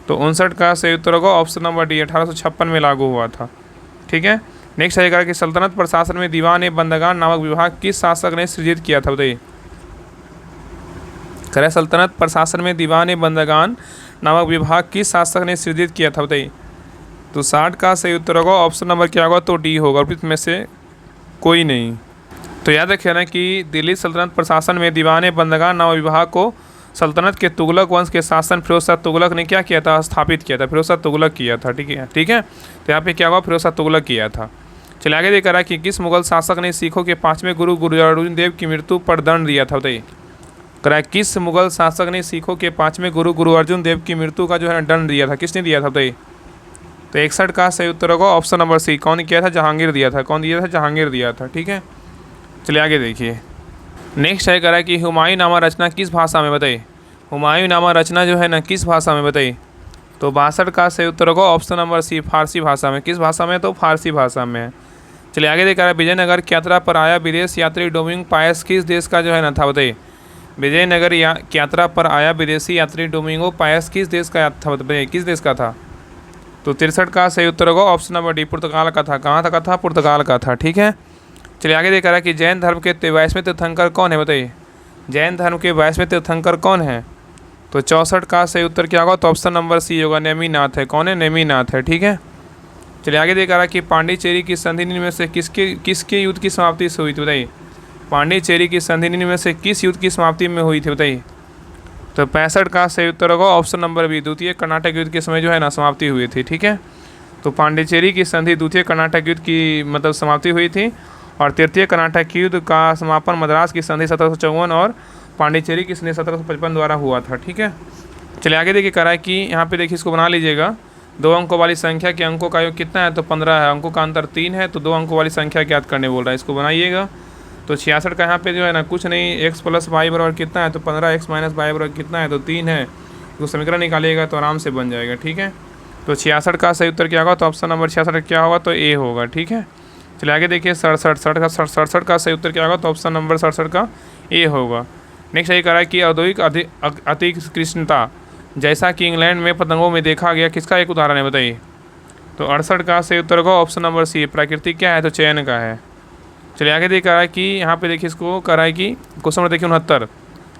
तो 59 का सही उत्तर होगा ऑप्शन नंबर डी, 1856 में लागू हुआ था, ठीक है। नेक्स्ट है करा कि सल्तनत प्रशासन में दीवान बंदगान नामक विभाग किस शासक ने सृजित किया था, बताइए। करें सल्तनत प्रशासन में दीवान बंदगान नामक विभाग किस शासक ने सृजित किया था, बताइए। तो 60 का सही उत्तर होगा ऑप्शन नंबर क्या होगा, तो डी होगा, और में से कोई नहीं। तो याद रखिए ना कि दिल्ली सल्तनत प्रशासन में दीवान बंदगान नामक विभाग को सल्तनत के तुगलक वंश के शासन फिरोज शाह तुगलक ने क्या किया था, स्थापित किया था, फिरोज शाह तुगलक किया था, ठीक है, ठीक है। तो यहाँ पे क्या हुआ, फिरोज शाह तुगलक किया था। चलिए आगे देखा कि किस मुगल शासक ने सिखों के 5वें गुरु अर्जुन देव की मृत्यु पर दंड दिया था, बताइए। करा किस मुगल शासक ने सिखों के 5वें गुरु अर्जुन देव की मृत्यु का जो है ना दंड दिया था, किसने दिया था, बताइए। तो 61 का सही उत्तर होगा ऑप्शन नंबर सी, कौन किया था, जहांगीर दिया था, कौन दिया था, जहांगीर दिया था, ठीक है। चलिए आगे देखिए, नेक्स्ट है करा कि हुमायूं नामा रचना किस भाषा में, बताइए। हुमायूं नामा रचना जो है ना किस भाषा में, बताइए। तो 62 का सही उत्तर होगा ऑप्शन नंबर सी, फारसी भाषा में। किस भाषा में, तो फारसी भाषा में है। चलिए आगे देखा विजयनगर की यात्रा पर आया विदेश यात्री डोमिंग पायस किस देश का जो है ना था, बताइए। विजयनगर यात्रा पर आया विदेशी यात्री डोमिंगो पायस किस देश का था, बताइए किस देश का था। तो 63 का सही उत्तर होगा ऑप्शन नंबर डी, पुर्तगाल का था। कहाँ तक था, पुर्तगाल का था, ठीक है। चलिए आगे देखा कि जैन धर्म के 22वें तीर्थंकर कौन है, बताइए। जैन धर्म के 22वें तीर्थंकर कौन है। तो 64 का सही उत्तर क्या होगा, तो ऑप्शन नंबर सी होगा, नेमिनाथ है। कौन है, नेमिनाथ है, ठीक है। चलिए आगे देखा रहा कि पांडिचेरी की संधि में से किसके युद्ध की समाप्ति से हुई थी, बताइए। पांडिचेरी की संधि में से किस युद्ध की समाप्ति में हुई थी, बताइए। तो 65 का सही उत्तर होगा ऑप्शन नंबर बी, द्वितीय कर्नाटक युद्ध के समय जो है ना समाप्ति हुई थी, ठीक है। तो पांडिचेरी की संधि द्वितीय कर्नाटक युद्ध की मतलब समाप्ति हुई थी, और तृतीय कर्नाटक युद्ध का समापन मद्रास की संधि 1754 और पांडिचेरी की संधि 1755 द्वारा हुआ था, ठीक है। चलिए आगे देखिए करा कि यहाँ पे देखिए इसको बना लीजिएगा। 2 अंकों वाली संख्या के अंकों का योग कितना है, तो 15 है। अंकों का अंतर 3 है, तो 2 अंकों वाली संख्या ज्ञात करने बोल रहा है, इसको बनाइएगा। तो 66 का यहाँ पे जो है ना कुछ नहीं, x + y बराबर कितना है, तो 15x - y बराबर कितना है, तो 3 है। तो समीकरण निकालिएगा तो आराम से बन जाएगा, ठीक है। तो 66 का सही उत्तर क्या होगा, तो ऑप्शन नंबर 66 क्या होगा, तो ए होगा, ठीक है। चलिए आगे देखिए 67 का सही उत्तर क्या होगा, तो ऑप्शन नंबर 67 का ए होगा। नेक्स्ट ये करा कि औद्योगिक अतिकृष्णता जैसा कि इंग्लैंड में पतंगों में देखा गया किसका एक उदाहरण है, बताइए। तो 68 का सही उत्तर होगा ऑप्शन नंबर सी, प्राकृतिक क्या है, तो चयन का है। चलिए आगे देखा है कि यहाँ पे देखिए इसको करा है कि क्वेश्चन नंबर देखिए 69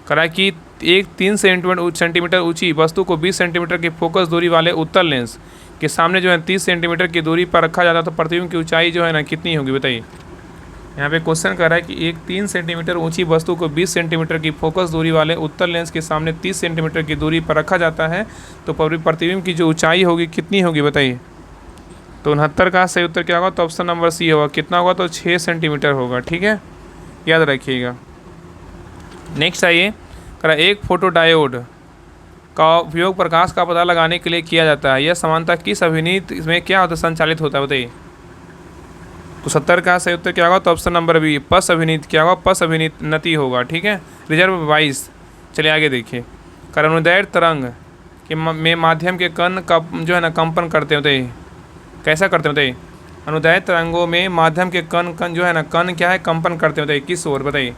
करा है कि एक 3 सेंटीमीटर ऊंची वस्तु को 20 सेंटीमीटर की फोकस दूरी वाले उत्तल लेंस के सामने जो है 30 सेंटीमीटर की दूरी पर रखा जाता है, तो प्रतिबिंब की ऊंचाई जो है ना कितनी होगी, बताइए। यहाँ पे क्वेश्चन कर रहा है कि एक 3 सेंटीमीटर ऊंची वस्तु को 20 सेंटीमीटर की फोकस दूरी वाले उत्तल लेंस के सामने 30 सेंटीमीटर की दूरी पर रखा जाता है, तो प्रतिबिंब की जो ऊंचाई होगी कितनी होगी, बताइए। तो 69 का सही उत्तर क्या होगा, तो ऑप्शन नंबर सी होगा। कितना होगा, तो 6 सेंटीमीटर होगा, ठीक है, याद रखिएगा। नेक्स्ट आइए करा एक फोटो डायोड का उपयोग प्रकाश का पता लगाने के लिए किया जाता है, यह समानता किस अभिनीत में क्या होता है, संचालित होता है, बताइए। तो 70 का सही उत्तर क्या होगा, तो ऑप्शन नंबर बी, पस अभिनीत क्या होगा, पस अभिनीति होगा, ठीक है, रिजर्व 22। चलिए आगे देखिए अनुदैर्घ्य तरंग के में माध्यम के कण का जो है ना कंपन करते होते हैं, कैसा करते होते हैं। अनुदैर्घ्य तरंगों में माध्यम के कण जो है ना कण क्या है, कंपन करते होते हैं, किस ओर, बताइए।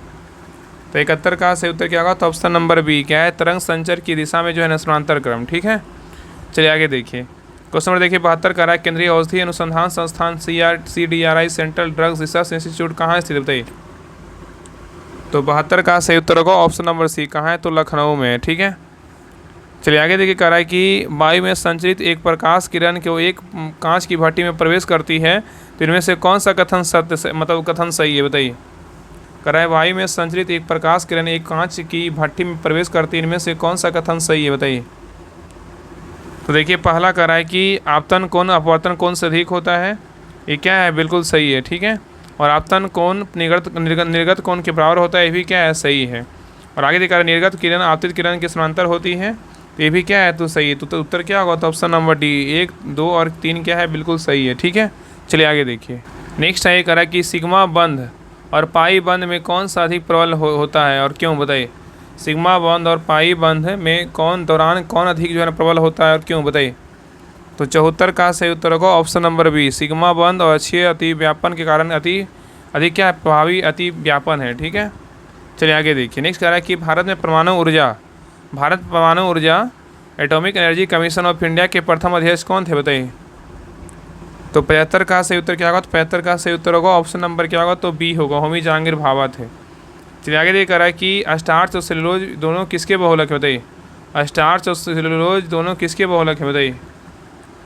तो 71 का सही उत्तर क्या होगा, तो ऑप्शन नंबर बी क्या है, तरंग संचर की दिशा में जो है ना समांतर क्रम, ठीक है। चलिए आगे देखिए क्वेश्चन नंबर देखिए 72 का है केंद्रीय औषधि अनुसंधान संस्थान CDRI central drugs research institute कहाँ स्थित है, बताइए। तो 72 का सही उत्तर होगा ऑप्शन नंबर सी, कहाँ है, तो लखनऊ में, ठीक है। चलिए आगे देखिए, कह रहा है कि वायु में संचरित एक प्रकाश किरण को एक कांच की भट्टी में प्रवेश करती है, तो इनमें से कौन सा कथन सत्य मतलब कथन सही है, बताइए। कह रहा है वायु में संचरित एक प्रकाश किरण एक कांच की भट्टी में प्रवेश करती है, इनमें से कौन सा कथन सही है, बताइए। तो देखिए पहला कह रहा है कि आपतन कोण अपवर्तन कोण से अधिक होता है, ये क्या है, बिल्कुल सही है, ठीक है। और आपतन कोण निर्गत कोण के बराबर होता है, ये भी क्या है, सही है। और आगे देखा निर्गत किरण आपतित किरण के समांतर होती है, तो ये भी क्या है, तो सही है। तो उत्तर क्या होगा, तो ऑप्शन नंबर डी 1, 2 और 3 क्या है, बिल्कुल सही है, ठीक है। चलिए आगे देखिए, नेक्स्ट है, ये करा कि सिग्मा बंध और पाई बंध में कौन सा अधिक प्रबल होता है और क्यों, बताइए। सिग्मा बंध और पाई बंध में दौरान कौन अधिक जो है प्रबल होता है और क्यों, बताइए। तो 74 का सही उत्तर होगा ऑप्शन नंबर बी, सिग्मा बंध और अक्षीय अति व्यापन के कारण अधिक क्या है, प्रभावी अति व्यापन है, ठीक है। चलिए आगे देखिए, नेक्स्ट कह रहा है कि भारत परमाणु ऊर्जा atomic energy commission of India के प्रथम अध्यक्ष कौन थे, बताइए। तो 75 का सही उत्तर क्या होगा, तो 75 का सही उत्तर होगा ऑप्शन नंबर क्या होगा, तो बी होगा, होमी जहांगीर भाभा थे। चलिए आगे देख रहा है कि स्टार्च और सेलुलोज दोनों किसके बहुलक है, बताइए। स्टार्च और सेलुलोज दोनों किसके बहुलक है, बताइए।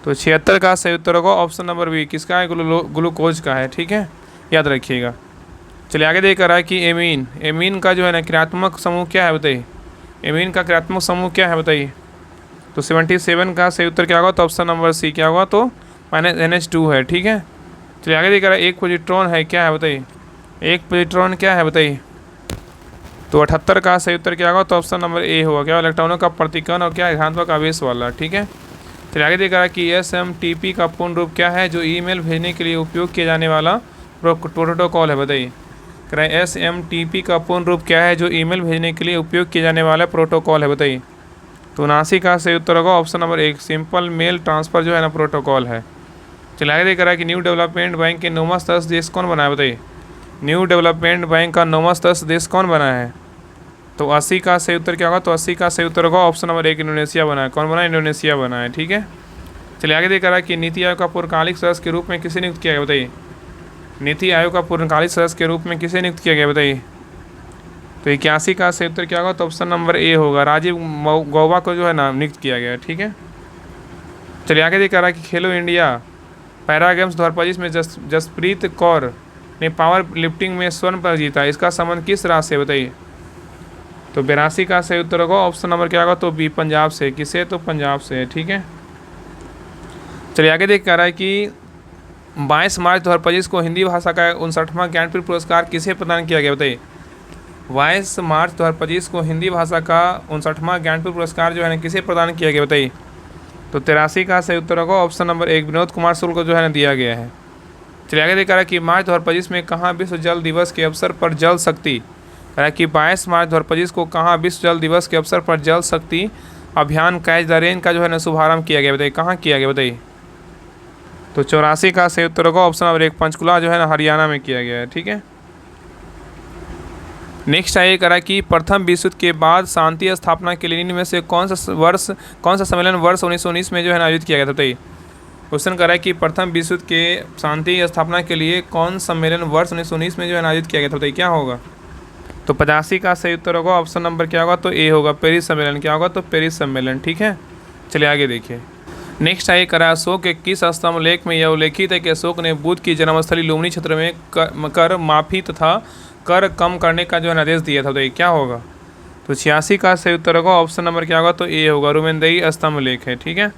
तो 76 का सही उत्तर होगा ऑप्शन नंबर बी, किसका है, ग्लूकोज का है, ठीक है, याद रखिएगा। चलिए आगे देख रहा है कि एमीन का जो है ना क्रियात्मक समूह क्या है, बताइए। एमीन का क्रियात्मक समूह क्या है, बताइए। तो 77 का सही उत्तर क्या होगा, तो ऑप्शन नंबर सी क्या होगा, तो -NH2 है, ठीक है। चलिए आगे देख रहा है एक पोजिट्रॉन है, क्या है, बताइए। एक पोजिट्रॉन क्या है, बताइए। तो 78 का सही उत्तर क्या होगा, तो ऑप्शन नंबर ए होगा, क्या, इलेक्ट्रॉनों का प्रतिकरण और क्या है, ऋणात्मक आवेश वाला, ठीक है। चलिए आगे देख रहा है कि SMTP का पूर्ण रूप क्या है, जो ईमेल भेजने के लिए उपयोग किया जाने वाला प्रोटोकॉल है, बताइए। कह रहा है SMTP का पूर्ण रूप क्या है, जो ईमेल भेजने के लिए उपयोग किया जाने वाला प्रोटोकॉल है, बताइए। तो 79 का सही उत्तर होगा option number 1, simple mail transfer जो है ना प्रोटोकॉल है। चलिए आगे देख रहा है कि न्यू डेवलपमेंट बैंक के 9वां सदस्य देश कौन बना है, बताइए। न्यू डेवलपमेंट बैंक का 9वां सदस्य देश कौन बना है। तो 80 का सही उत्तर क्या होगा, तो 80 का सही उत्तर होगा ऑप्शन नंबर 1, इंडोनेशिया बना है। कौन बना है, इंडोनेशिया बना है, ठीक है। चलिए आगे देख रहा है कि नीति आयोग का पूर्णकालिक सदस्य के रूप में किसे नियुक्त किया गया, बताइए। नीति आयोग का पूर्णकालिक सदस्य के रूप में किसे नियुक्त किया गया, बताइए। तो 81 का सही उत्तर क्या होगा, तो ऑप्शन नंबर ए होगा, राजीव गौबा को जो है ना नियुक्त किया गया, ठीक है। चलिए आगे देख रहा है कि खेलो इंडिया पैरा गेम्स 2025 में जसप्रीत कौर ने पावर लिफ्टिंग में स्वर्ण पदक जीता, इसका संबंध किस राज्य से, बताइए। तो 82 का सही उत्तर होगा ऑप्शन नंबर क्या होगा, तो बी, पंजाब से। किसे, तो पंजाब से, ठीक है। चलिए आगे देख रहा है कि 22 मार्च 2025 को हिंदी भाषा का 59वां ज्ञानपीठ पुरस्कार किसे प्रदान किया गया, बताइए। 22 मार्च 2025 को हिंदी भाषा का 59वां ज्ञानपीठ पुरस्कार जो है ना किसे प्रदान किया गया, बताइए। तो 83 का सही उत्तर होगा ऑप्शन नंबर 1, विनोद कुमार शुक्ल को जो है ना दिया गया है। चलिए आगे देखा रहा है कि मार्च 2025 में कहाँ विश्व जल दिवस के अवसर पर जल शक्ति, कह रहा है कि 22 मार्च 2025 को कहाँ विश्व जल दिवस के अवसर पर जल शक्ति अभियान कैच द रेन का जो है ना शुभारंभ किया गया, बताइए। कहाँ किया गया, बताइए। तो 84 का सही उत्तर होगा ऑप्शन नंबर 1, पंचकुला जो है ना हरियाणा में किया गया है, ठीक है। नेक्स्ट है ये करा कि प्रथम विश्व युद्ध के बाद शांति स्थापना के लिए इनमें से कौन सा सम्मेलन वर्ष 1919 में जो है ना आयोजित किया गया था, बताइए। क्वेश्चन करा है कि प्रथम विश्व युद्ध के शांति स्थापना के लिए कौन सम्मेलन वर्ष 1919 में जो है आयोजित किया गया था, बताइए, क्या होगा। तो 85 का सही उत्तर होगा ऑप्शन नंबर क्या होगा, तो ए होगा, पेरिस सम्मेलन। क्या होगा, तो पेरिस सम्मेलन, ठीक है। चलिए आगे देखिए, नेक्स्ट है करा अशोक के किस स्तंभ लेख में यह उल्लेखित है कि अशोक ने बुद्ध की जन्मस्थली लुम्बिनी क्षेत्र में कर माफी तथा कर कम करने का जो है आदेश दिया था, तो ये क्या होगा। तो 86 का सही उत्तर होगा ऑप्शन नंबर क्या होगा, तो ए होगा, रुमेंदई स्तंभ लेख है, ठीक है।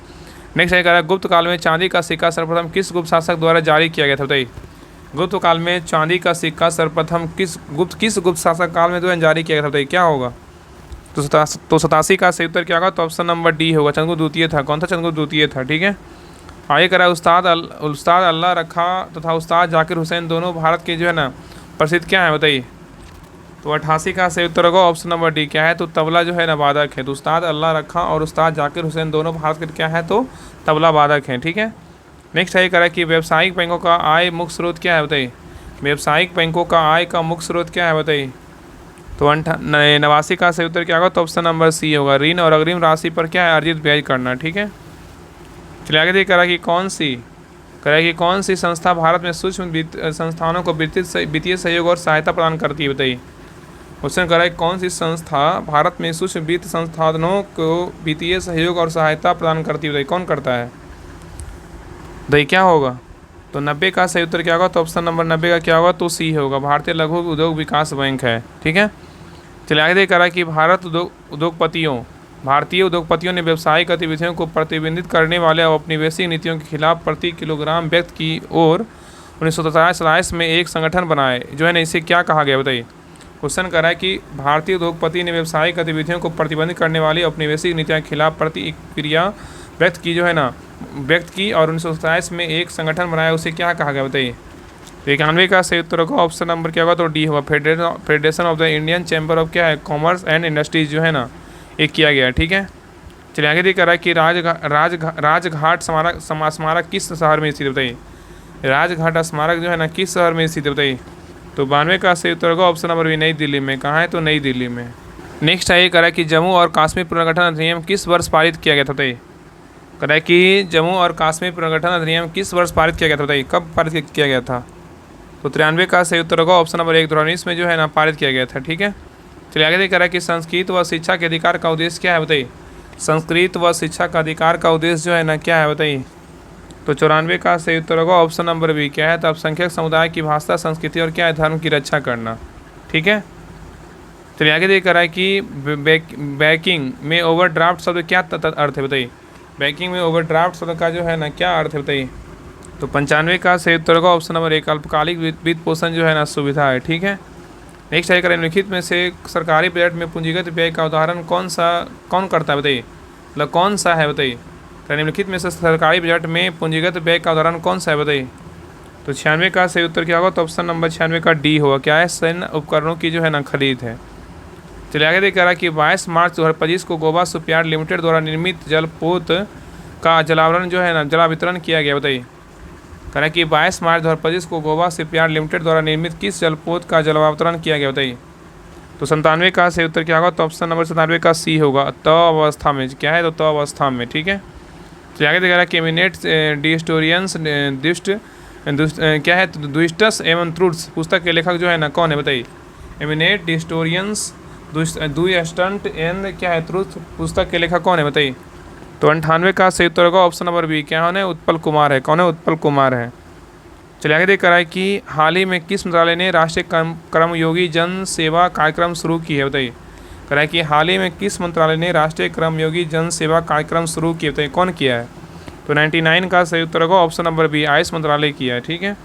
नेक्स्ट है करा गुप्त काल में चांदी का सिक्का सर्वप्रथम किस गुप्त शासक द्वारा जारी किया गया था, बताइए। गुप्त काल में चांदी का सिक्का सर्वप्रथम किस गुप्त शासक काल में जो है जारी किया गया था, बताइए, क्या होगा। तो 87 का सही उत्तर क्या होगा, तो ऑप्शन नंबर डी होगा, चंद्रगुप्त द्वितीय था। कौन था, चंद्रगुप्त द्वितीय था, ठीक है। आगे करा उस्ताद अल्लाह रखा तथा उस्ताद जाकिर हुसैन दोनों भारत के जो है ना प्रसिद्ध क्या है, बताइए। तो 88 का सही उत्तर होगा ऑप्शन नंबर डी, क्या है, तो तबला जो है ना वादक है। तो उस्ताद अल्लाह रखा और उस्ताद जाकिर हुसैन दोनों भारत के क्या है, तो तबला वादक हैं, ठीक है। नेक्स्ट है करा कि व्यावसायिक बैंकों का आय मुख्य स्रोत क्या है, बताइए। व्यावसायिक बैंकों का आय का मुख्य स्रोत क्या है, बताइए। तो 89 का सही उत्तर क्या होगा, तो ऑप्शन नंबर सी होगा, ऋण और अग्रिम राशि पर क्या है, अर्जित ब्याज करना, ठीक है। चलिए आगे देख करा कि कौन सी संस्था भारत में सूक्ष्म संस्थानों को वित्तीय सहयोग और सहायता प्रदान करती है, बताइए। क्वेश्चन कर रहा है कौन सी संस्था भारत में सूक्ष्म वित्त संस्थानों को वित्तीय सहयोग और सहायता प्रदान करती है, कौन करता है? दही क्या होगा? तो 90 का सही उत्तर क्या होगा? तो ऑप्शन नंबर 90 का क्या होगा? तो सी होगा, भारतीय लघु उद्योग विकास बैंक है। ठीक है, चलिए आगे देख रहा है कि भारतीय उद्योगपतियों ने व्यावसायिक गतिविधियों को प्रतिबंधित करने वाले औपनिवेशिक नीतियों के खिलाफ प्रति किलोग्राम व्यक्ति की ओर 1927 में एक संगठन बनाए, जो है ना, इसे क्या कहा गया बताइए? क्वेश्चन कर रहा है कि भारतीय उद्योगपति ने व्यावसायिक गतिविधियों को प्रतिबंधित करने वाली औपनिवेशिक नीतियों के खिलाफ प्रतिक्रिया व्यक्त की, जो है ना, व्यक्त की और 1927 में एक संगठन बनाया, उसे क्या कहा गया बताइए? 91 का सही उत्तर होगा ऑप्शन नंबर क्या होगा? तो डी होगा, federation of the Indian chamber of क्या है, कॉमर्स एंड इंडस्ट्रीज, जो है ना, एक किया गया है। ठीक है, चलिए आगे देख रहा है कि राजघाट स्मारक किस शहर में स्थित है बताइए? राजघाट स्मारक जो है ना, किस शहर में स्थित है बताइए? तो 92 का सही उत्तर होगा ऑप्शन नंबर बी, नई दिल्ली में। कहाँ है? तो नई दिल्ली में। नेक्स्ट है ये कह रहा है कि जम्मू और कश्मीर पुनर्गठन अधिनियम किस वर्ष पारित किया गया था बताइए? कह रहा है कि जम्मू और कश्मीर पुनर्गठन अधिनियम किस वर्ष पारित किया गया था बताइए? कब पारित किया गया था? तो 93 का सही उत्तर होगा ऑप्शन नंबर 1, 2019 में जो है ना पारित किया गया था। ठीक है, चलिए आगे देख रहा है कि संस्कृत व शिक्षा के अधिकार का उद्देश्य क्या है बताइए? संस्कृत व शिक्षा का अधिकार का उद्देश्य जो है ना, क्या है बताइए? तो 94 का सही उत्तर होगा ऑप्शन नंबर बी, क्या है? तो अल्पसंख्यक समुदाय की भाषा, संस्कृति और क्या है, धर्म की रक्षा करना। ठीक है, चलिए आगे देख रहा है कि बैंकिंग में ओवरड्राफ्ट शब्द क्या अर्थ है बताइए? बैंकिंग में ओवरड्राफ्ट शब्द का जो है ना, क्या अर्थ है बताइए? तो 95 का सही उत्तर होगा ऑप्शन नंबर 1, अल्पकालिक वित्त पोषण जो है ना, सुविधा है। ठीक है, नेक्स्ट है निम्नलिखित में से सरकारी बजट में पूंजीगत व्यय का उदाहरण कौन करता है बताइए? मतलब कौन सा है बताइए? निम्नलिखित में से सरकारी बजट में पूंजीगत व्यय का उदाहरण कौन सा है बताइए? तो 96 का सही उत्तर क्या होगा? तो ऑप्शन नंबर 96 का डी होगा, क्या है? सैन्य उपकरणों की जो है ना, खरीद है। चलिए आगे देख रहा है कि 22 मार्च 2025 को गोवा शिपयार्ड लिमिटेड द्वारा निर्मित जलपोत का जलावरण जो है ना, जलावितरण किया गया बताइए? कह रहा है कि 22 मार्च 2025 को गोवा शिपयार्ड लिमिटेड द्वारा निर्मित किस जलपोत का जलावतरण किया गया बताइए? तो 97 का सही उत्तर क्या होगा? तो ऑप्शन नंबर 97 का सी होगा, त अवस्था में, क्या है? तो त अवस्था में। ठीक है, तो आगे देखा कि एमिनेट डिस्टोरियंस क्या है? तो द्विस्टस एवं ट्रूथ्स पुस्तक के लेखक जो है ना, कौन है बताइए? एमिनेट डिस्टोरियंस द्विस्टंट एंड क्या है, ट्रूथ पुस्तक के लेखक कौन है बताइए? तो 98 का सही उत्तर होगा ऑप्शन नंबर बी, क्या है? उत्पल कुमार है। कौन है? उत्पल कुमार है। चलिए आगे देख रहा है कि हाल ही में किस मंत्रालय ने राष्ट्रीय कर्मयोगी जन सेवा कार्यक्रम शुरू की है बताइए? कह रहा है कि हाल ही में किस मंत्रालय ने राष्ट्रीय कर्मयोगी जन सेवा कार्यक्रम शुरू किया बताइए? कौन किया है? तो 99 का सही उत्तर होगा ऑप्शन नंबर बी, आयुष मंत्रालय किया है। ठीक है,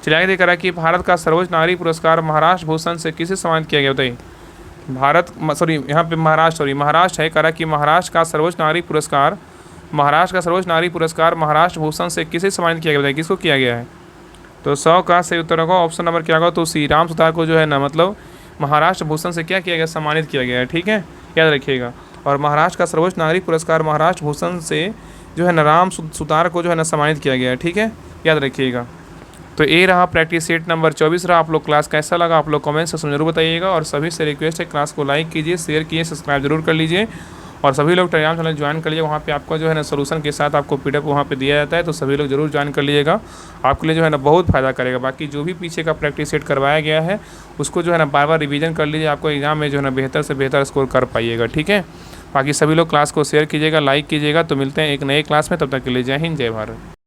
चलिए आगे देख रहा है कि भारत का सर्वोच्च नागरिक पुरस्कार महाराष्ट्र भूषण से किसे सम्मानित किया गया बताइए? महाराष्ट्र है। कह रहा है कि महाराष्ट्र का सर्वोच्च नागरिक पुरस्कार महाराष्ट्र भूषण से किसे सम्मानित किया गया बताइए? किसको किया गया है? तो 100 का सही उत्तर होगा ऑप्शन नंबर क्या होगा? तो श्री राम सुतार को जो है ना, मतलब महाराष्ट्र भूषण से क्या किया गया? सम्मानित किया गया है। ठीक है, याद रखिएगा। और महाराष्ट्र का सर्वोच्च नागरिक पुरस्कार महाराष्ट्र भूषण से जो है ना, राम सुतार को जो है ना, सम्मानित किया गया है। ठीक है, याद रखिएगा। तो ये रहा प्रैक्टिस सेट नंबर 24 रहा। आप लोग क्लास कैसा लगा आप लोग कमेंट सेक्शन में जरूर बताइएगा, और सभी से रिक्वेस्ट है क्लास को लाइक कीजिए, शेयर कीजिए, सब्सक्राइब जरूर कर लीजिए, और सभी लोग टेलीग्राम चैनल ज्वाइन कर लीजिए। वहाँ पे आपको जो है ना, सोल्यूशन के साथ आपको पीडीएफ वहाँ पे दिया जाता है, तो सभी लोग जरूर ज्वाइन कर लीजिएगा, आपके लिए जो है ना, बहुत फ़ायदा करेगा। बाकी जो भी पीछे का प्रैक्टिस सेट करवाया गया है उसको जो है ना, बार बार रिवीजन कर लीजिए, आपको एग्जाम में जो है ना, बेहतर से बेहतर स्कोर कर पाइएगा। ठीक है, बाकी सभी लोग क्लास को शेयर कीजिएगा, लाइक कीजिएगा। तो मिलते हैं एक नए क्लास में, तब तक के लिए जय हिंद, जय भारत।